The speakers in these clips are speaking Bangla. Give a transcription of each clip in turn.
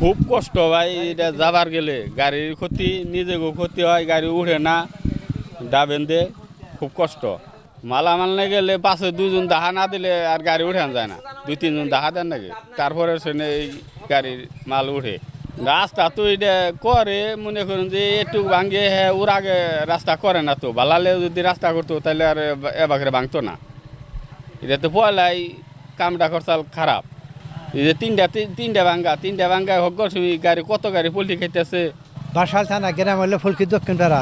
খুব কষ্ট ভাই, এটা যাবার গেলে গাড়ির ক্ষতি, নিজেকেও ক্ষতি হয়, গাড়ি উঠে না, ডাবেন দে, খুব কষ্ট। মালামাল নিয়ে গেলে পাশে দুজন দাহা না দিলে আর গাড়ি উঠান যায় না, 2-3 জন দাহা দেন নাকি, তারপরে সেনে এই গাড়ির মাল উঠে। রাস্তা তো এটা করে, মনে করুন যে একটু ভাঙে, হ্যাঁ ওর আগে রাস্তা করে না, তো ভালালে যদি রাস্তা করতো তাহলে আর এবারে ভাঙতো না। এটা তো পয়লাই কামটা করছাল খারাপ। এই যে তিনটা ভাঙ্গা হোক গাড়ি, কত গাড়ি পল্টি খাইতেছে। বাসাল থানা গ্রাম হলে ফুলকি দক্ষিণ পাড়া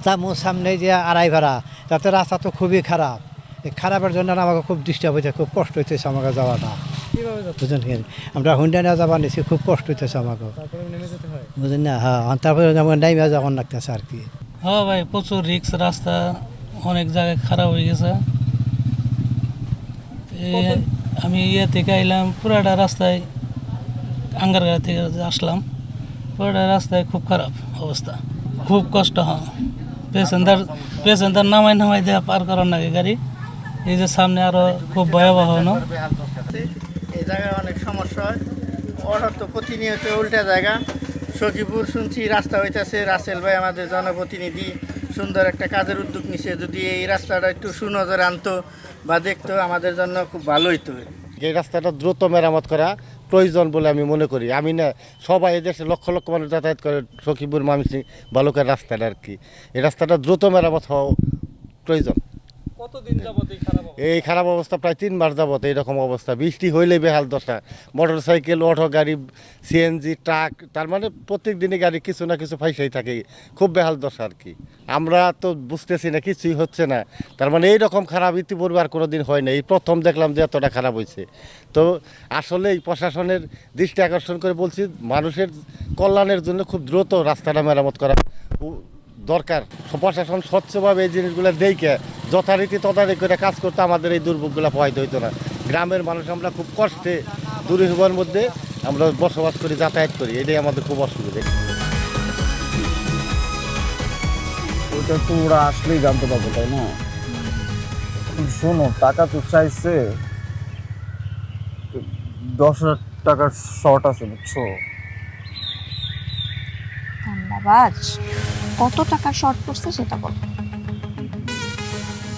জামু সামনে যে আড়াই ভাড়া, তাতে রাস্তা তো খুবই খারাপ। এই খারাপের জন্য আমাকে খুব ডিস্টার্ব হয়েছে, খুব কষ্ট হইতেছে আমাকে যাওয়াটা। বুঝলেন কি, আমরা হুন্ডা নিয়ে যাবার নিচ্ছি, খুব কষ্ট হইতেছে আমাকে, বুঝলেন না। হ্যাঁ, তারপরে যেমন ডাইমা যাবার লাগতেছে আর কি। হ্যাঁ ভাই, প্রচুর রিক্স, রাস্তা অনেক জায়গায় খারাপ হয়ে গেছে। আমি থেকে আইলাম, পুরাটা রাস্তায় আঙ্গারগাঁ থেকে আসলাম, পুরাটা রাস্তায় খুব খারাপ অবস্থা, খুব কষ্ট হয়। পেসেন্টার নামাই দেওয়া পার করার নাকি গাড়ি, এই যে সামনে আরো খুব ভয়াবহ। এই জায়গায় অনেক সমস্যা হয়, অটো তো প্রতিনিয়ত উল্টা জায়গা। সখীপুর শুনছি রাস্তা হইতেছে, রাসেল ভাই আমাদের জনপ্রতিনিধি সুন্দর একটা কাজের উদ্যোগ নিছে, যদি এই রাস্তাটা একটু সুনজরে আনতো বা দেখতো আমাদের জন্য খুব ভালো হইতো। এই রাস্তাটা দ্রুত মেরামত করা প্রয়োজন বলে আমি মনে করি। আমি না, সবাই এদেশে লক্ষ লক্ষ মানুষ যাতায়াত করে সখীপুর মামিসিং বালুকার রাস্তাটা আর কি। এই রাস্তাটা দ্রুত মেরামত হওয়া প্রয়োজন। এই খারাপ অবস্থা প্রায় 3 মাস যাবত এইরকম অবস্থা। বৃষ্টি হইলে বেহাল দশা, মোটর সাইকেল, অটো গাড়ি, সিএনজি, ট্রাক, তার মানে প্রত্যেক দিনই গাড়ি কিছু না কিছু ফাইসাই থাকে, খুব বেহাল দশা আর কি। আমরা তো বুঝতেছি না, কিছুই হচ্ছে না। তার মানে এইরকম খারাপ ইতিপূর্বে আর কোনো দিন হয় না, এই প্রথম দেখলাম যে এতটা খারাপ হয়েছে। তো আসলে এই প্রশাসনের দৃষ্টি আকর্ষণ করে বলছি, মানুষের কল্যাণের জন্য খুব দ্রুত রাস্তাটা মেরামত করা দরকার। প্রশাসন স্বচ্ছভাবে এই জিনিসগুলো দেখে যথারীতি তদারকি করে কাজ করতে আমাদের এই দুর্ভোগগুলো পোহাইতে হইতো না। গ্রামের মানুষ আমরা খুব কষ্টে দুর্ভোগের মধ্যে আমরা বসবাস করি, যাতায়াত করি, এটাই আমাদের খুব অসুবিধা। ওটা তো ওরা আসলেই জানতে পারবো, তাই না? শোনো, টাকা তো চাইছে, 10,000 টাকার শর্ট আছে, বুঝছো? ধন্যবাদ। কত টাকা শর্ট পড়ছে সেটা বল।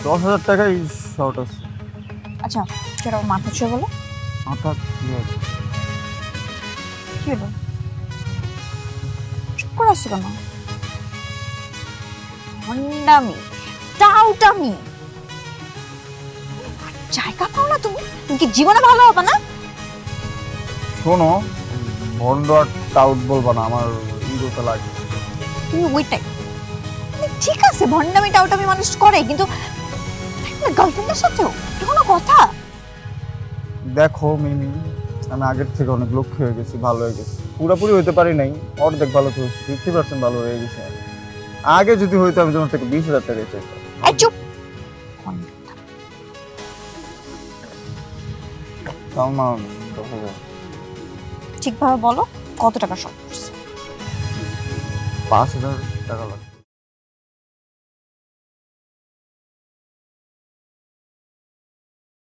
10,000 টাকাই শর্ট আছে। আচ্ছা, সেটা মাথা ছুঁয়ে বলো। মাথা কি হবে? কি হলো, চুপ করে আসছো কেন? ভণ্ডামি, টাউটামি, জায়গা পাও না তুমি? তুমি কি জীবনে ভালো হবে না? শোনো, ভন্ড আর টাউট বলবা না, আমার ইগোতে লাগে। তুমি ওইটাই, ঠিক আছে ভণ্ডামি টাউটামি মানুষ করে, কিন্তু গার্লফ্রেন্ডের সাথেও এটা কোনো কথা? দেখো মিমি, আমি আগের থেকে অনেক লক্ষ্য হয়ে গেছি, ভালো হয়ে গেছি। পুরোপুরি হইতে পারি নাই, অর্ধেক ভালো তো 50% ভালো হয়ে গেছে। আগে যদি হইতো আমি তোমার থেকে 20,000 টাকা চাইতাম। এই চুপ। তাও না 10,000। ঠিকভাবে বলো, কত টাকা শর্ট পড়ছে? 5,000 টাকা লাগবে।